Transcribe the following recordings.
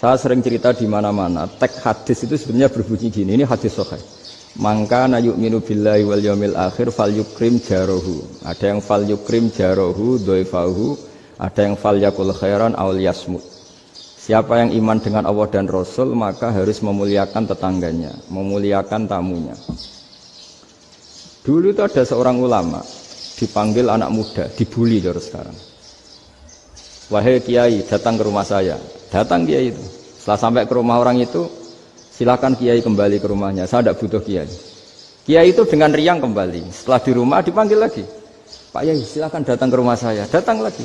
Saya sering cerita di mana-mana, teks hadis itu sebenarnya berbunyi gini, ini hadis sahih. Mangka na yu'minu billahi wal yaumil akhir fal yukrim jarohu. Ada yang fal yukrim jarohu dhaifahu, ada yang fal yakul khairan aw yasmut. Siapa yang iman dengan Allah dan Rasul maka harus memuliakan tetangganya, memuliakan tamunya. Dulu itu ada seorang ulama dipanggil anak muda, dibully dari sekarang. Wahai kiai, datang ke rumah saya. Datang kiai itu. Setelah sampai ke rumah orang itu, silakan kiai kembali ke rumahnya. Saya tidak butuh kiai. Kiai itu dengan riang kembali. Setelah di rumah dipanggil lagi. Pak Yai, silakan datang ke rumah saya. Datang lagi.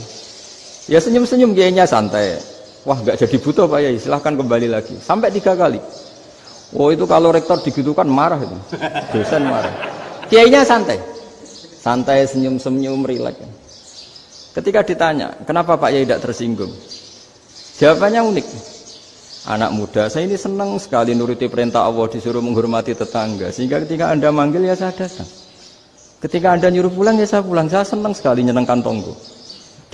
Ya senyum-senyum kiainya santai. Wah, nggak jadi butuh Pak Yai. Silakan kembali lagi. Sampai 3 kali. Oh itu kalau rektor digitukan marah itu. Dosen marah. Kiainya santai. Santai, senyum-senyum, rileks. Ketika ditanya, kenapa Pak Yai tidak tersinggung? Jawabannya unik. Anak muda, saya ini senang sekali nuruti perintah Allah, disuruh menghormati tetangga. Sehingga ketika Anda manggil, ya saya datang. Ketika Anda nyuruh pulang, ya saya pulang. Saya senang sekali nyenangkan tonggo.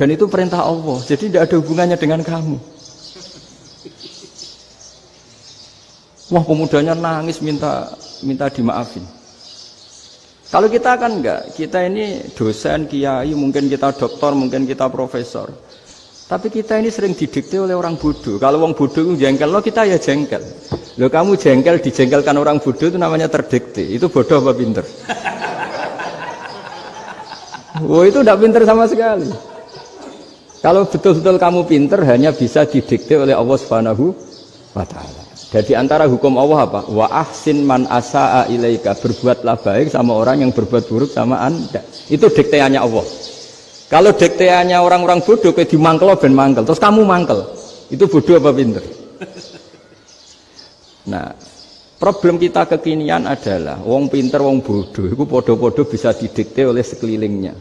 Dan itu perintah Allah, jadi tidak ada hubungannya dengan kamu. Wah, pemudanya nangis minta dimaafin. Kalau kita kan enggak, kita ini dosen, kiai, mungkin kita doktor, mungkin kita profesor. Tapi kita ini sering didikte oleh orang bodoh. Kalau orang bodoh itu jengkel, lo kita ya jengkel. Lo kamu jengkel, dijengkelkan orang bodoh itu namanya terdikte. Itu bodoh apa pinter? Oh itu tidak pinter sama sekali. Kalau betul-betul kamu pinter, hanya bisa didikte oleh Allah Subhanahu wa Ta'ala. Jadi antara hukum Allah apa? Wa ahsin man asa'a ilaika. Berbuatlah baik sama orang yang berbuat buruk sama Anda. Itu dikteannya Allah. Kalau dikteannya orang-orang bodoh kayak dimangkel ben mangkel, terus kamu mangkel. Itu bodoh apa pinter? Nah, problem kita kekinian adalah wong pinter, wong bodoh itu podo-podo bisa didikte oleh sekelilingnya.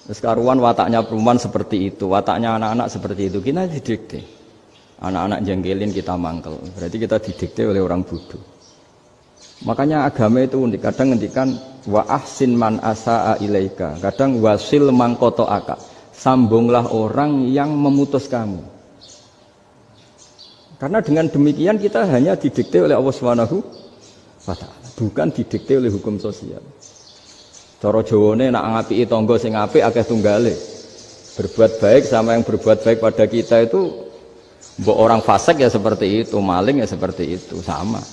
Terus karuan wataknya perempuan seperti itu, wataknya anak-anak seperti itu, kita didikte. Anak-anak jengkelin kita mangkel, berarti kita didikte oleh orang bodoh. Makanya agama itu unik, kadang ngendikan wa ahsin man asa'a ilaika, kadang wasil man qata'aka, sambunglah orang yang memutus kamu. Karena dengan demikian kita hanya didikte oleh Allah Subhanahu wa Ta'ala, bukan didikte oleh hukum sosial. Cara Jawane nak ngapiki tangga sing apik akeh tunggale. Berbuat baik sama yang berbuat baik pada kita itu mbok orang fasik ya seperti itu, maling ya seperti itu, sama.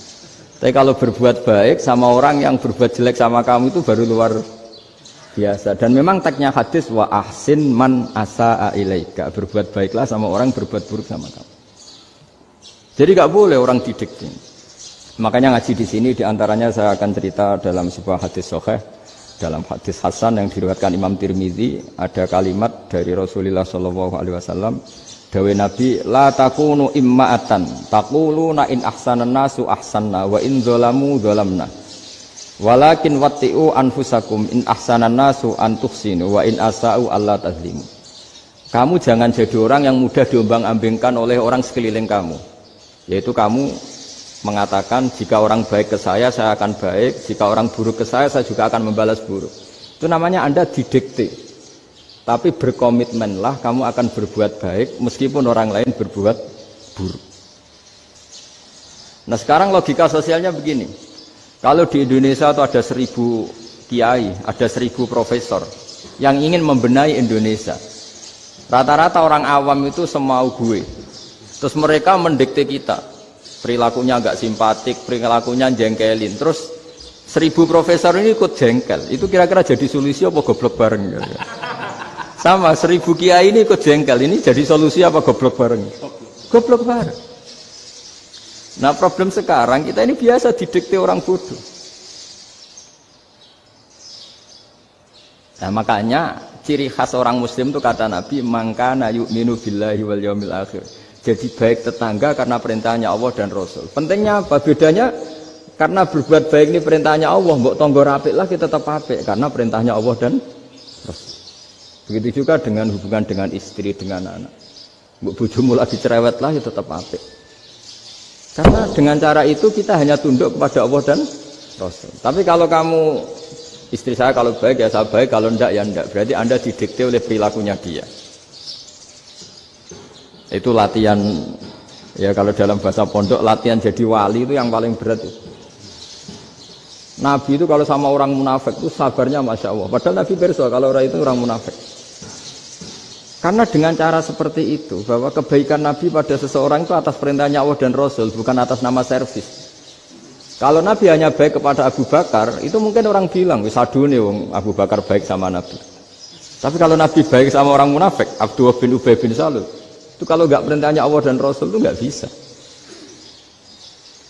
Tapi kalau berbuat baik sama orang yang berbuat jelek sama kamu itu baru luar biasa. Dan memang teksnya hadis wa ahsin man asa'a ilaika. Berbuat baiklah sama orang berbuat buruk sama kamu. Jadi nggak boleh orang didikte. Makanya ngaji di sini diantaranya saya akan cerita dalam sebuah hadis sahih, dalam hadis hasan yang diriwayatkan Imam Tirmizi ada kalimat dari Rasulullah SAW. Dawe Nabi, la takunu imma'atan, taquluna in ahsanan nasu ahsanna, wa in zolamu zolamna. Walakin watti'u anfusakum in ahsanan nasu antuhsinu, wa in asa'u Allah tazlimu. Kamu jangan jadi orang yang mudah diombang-ambingkan oleh orang sekeliling kamu. Yaitu kamu mengatakan, jika orang baik ke saya akan baik, jika orang buruk ke saya juga akan membalas buruk. Itu namanya Anda didikte. Tapi berkomitmenlah kamu akan berbuat baik meskipun orang lain berbuat buruk. Nah sekarang logika sosialnya begini. Kalau di Indonesia itu ada 1000 kiai, ada 1000 profesor yang ingin membenahi Indonesia. Rata-rata orang awam itu semau gue. Terus mereka mendikte kita. Perilakunya agak simpatik, perilakunya jengkelin. Terus 1000 profesor ini ikut jengkel. Itu kira-kira jadi solusi apa goblok bareng? Sama 1000 kiai ini ikut jengkel, ini jadi solusi apa goblok bareng? Goblok bareng. Nah problem sekarang kita ini biasa didikte orang bodoh. Nah makanya ciri khas orang muslim itu kata Nabi, mangkana yu'minu billahi wal yaumil akhir. Jadi baik tetangga karena perintahnya Allah dan Rasul. Pentingnya apa? Bedanya karena berbuat baik ini perintahnya Allah, mbok tangga apik lah kita tetap apik karena perintahnya Allah dan Rasul. Begitu juga dengan hubungan dengan istri, dengan anak. Bojomu lagi cerewet lah, ya tetap apik. Karena dengan cara itu kita hanya tunduk kepada Allah dan Rasul. Tapi kalau kamu, istri saya kalau baik ya saya baik, kalau enggak ya enggak. Berarti Anda didikte oleh perilakunya dia. Itu latihan, ya kalau dalam bahasa pondok latihan jadi wali itu yang paling berat itu. Nabi itu kalau sama orang munafik itu sabarnya Masya Allah. Padahal Nabi perso kalau orang itu orang munafik. Karena dengan cara seperti itu, bahwa kebaikan Nabi pada seseorang itu atas perintahnya Allah dan Rasul, bukan atas nama servis. Kalau Nabi hanya baik kepada Abu Bakar, itu mungkin orang bilang, wisadune wong Abu Bakar baik sama Nabi. Tapi kalau Nabi baik sama orang munafik, Abdullah bin Ubay bin Salul, itu kalau nggak perintahnya Allah dan Rasul itu nggak bisa.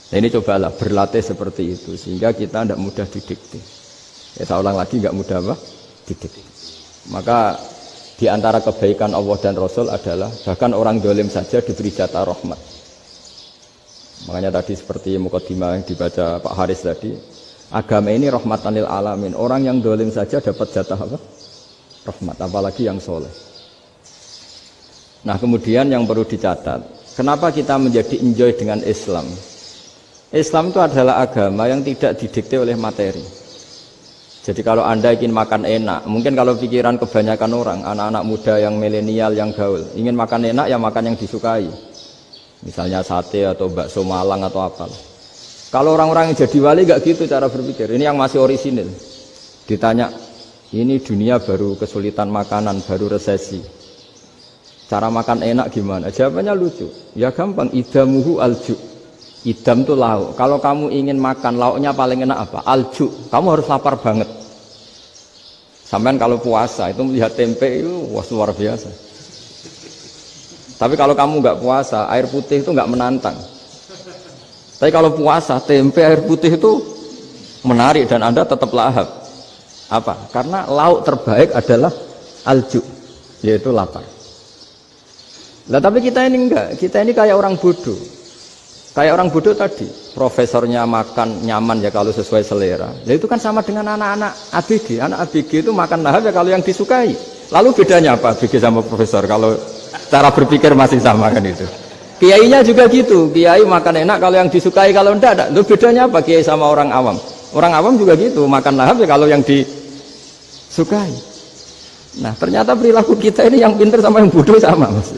Nah ini cobalah berlatih seperti itu sehingga kita tidak mudah didikte. Ya saya ulang lagi nggak mudah apa? Didikte. Maka di antara kebaikan Allah dan Rasul adalah bahkan orang dolim saja diberi jatah rahmat. Makanya tadi seperti mukadimah yang dibaca Pak Haris tadi, agama ini rahmatan lil alamin. Orang yang dolim saja dapat jatah apa? Rahmat, apalagi yang soleh. Nah kemudian yang perlu dicatat, kenapa kita menjadi enjoy dengan Islam? Islam itu adalah agama yang tidak didikte oleh materi. Jadi kalau Anda ingin makan enak, mungkin kalau pikiran kebanyakan orang, anak-anak muda yang milenial, yang gaul, ingin makan enak ya makan yang disukai. Misalnya sate atau bakso Malang atau apa. Kalau orang-orang yang jadi wali gak gitu cara berpikir. Ini yang masih orisinil. Ditanya, ini dunia baru kesulitan makanan, baru resesi. Cara makan enak gimana? Jawabannya lucu. Ya gampang, idamuhu alju. Idam itu lauk. Kalau kamu ingin makan lauknya paling enak apa? Alju. Kamu harus lapar banget. Sampai kalau puasa itu melihat tempe itu wah luar biasa. Tapi kalau kamu nggak puasa, air putih itu nggak menantang. Tapi kalau puasa, tempe air putih itu menarik dan Anda tetap lahap. Apa? Karena lauk terbaik adalah alju, yaitu lapar. Nah tapi kita ini enggak, kita ini kayak orang bodoh. Kayak orang bodoh tadi, profesornya makan nyaman ya kalau sesuai selera. Nah itu kan sama dengan anak-anak ABG. Anak ABG itu makan lahap ya kalau yang disukai. Lalu bedanya apa ABG sama profesor? Kalau cara berpikir masih sama kan itu. Kiainya juga gitu. Kiai makan enak kalau yang disukai, kalau enggak ada. Lalu bedanya apa kiai sama orang awam? Orang awam juga gitu, makan lahap ya kalau yang disukai. Nah ternyata perilaku kita ini yang pintar sama yang bodoh sama Mas.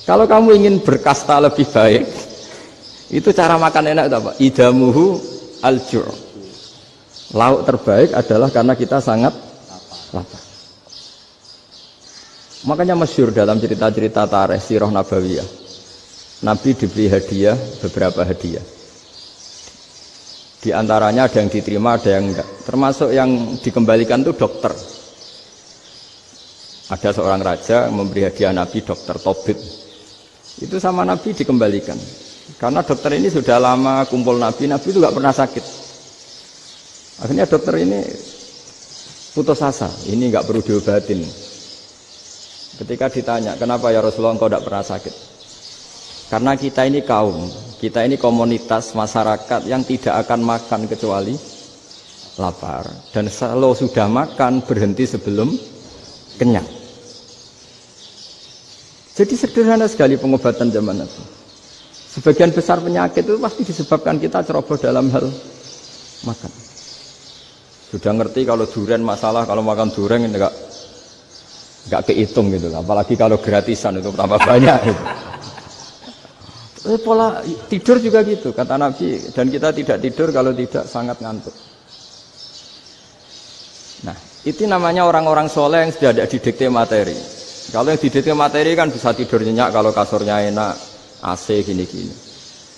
Kalau kamu ingin berkasta lebih baik, itu cara makan enak itu apa? Idamuhu al-ju'. Lauk terbaik adalah karena kita sangat lapar. Makanya masyhur dalam cerita-cerita tarikh sirah nabawiyah. Nabi diberi hadiah, beberapa hadiah. Di antaranya ada yang diterima, ada yang enggak. Termasuk yang dikembalikan itu dokter. Ada seorang raja memberi hadiah Nabi dokter Tobit. Itu sama Nabi dikembalikan. Karena dokter ini sudah lama kumpul Nabi itu nggak pernah sakit. Akhirnya dokter ini putus asa, ini nggak perlu diobatin. Ketika ditanya, kenapa ya Rasulullah engkau tidak pernah sakit? Karena kita ini kaum, kita ini komunitas masyarakat yang tidak akan makan kecuali lapar. Dan kalau sudah makan berhenti sebelum kenyang. Jadi sederhana sekali pengobatan zaman Nabi. Sebagian besar penyakit itu pasti disebabkan kita ceroboh dalam hal makan. Sudah ngerti kalau durian masalah, kalau makan durian ini enggak kehitung gitu. Apalagi kalau gratisan itu tambah banyak. Gitu. Pola tidur juga gitu kata Nabi, dan kita tidak tidur kalau tidak sangat ngantuk. Nah, itu namanya orang-orang soleh yang sudah tidak didikte materi. Kalau yang didikte materi kan bisa tidur nyenyak kalau kasurnya enak, AC gini-gini.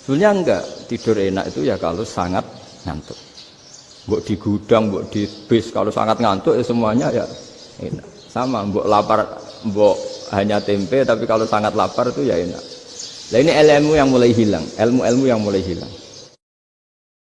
Sebenarnya enggak, tidur enak itu ya kalau sangat ngantuk. Mbok di gudang, mbok di bis, kalau sangat ngantuk ya semuanya ya enak. Sama, mbok lapar, mbok hanya tempe, tapi kalau sangat lapar itu ya enak. Nah ini ilmu yang mulai hilang, ilmu-ilmu yang mulai hilang.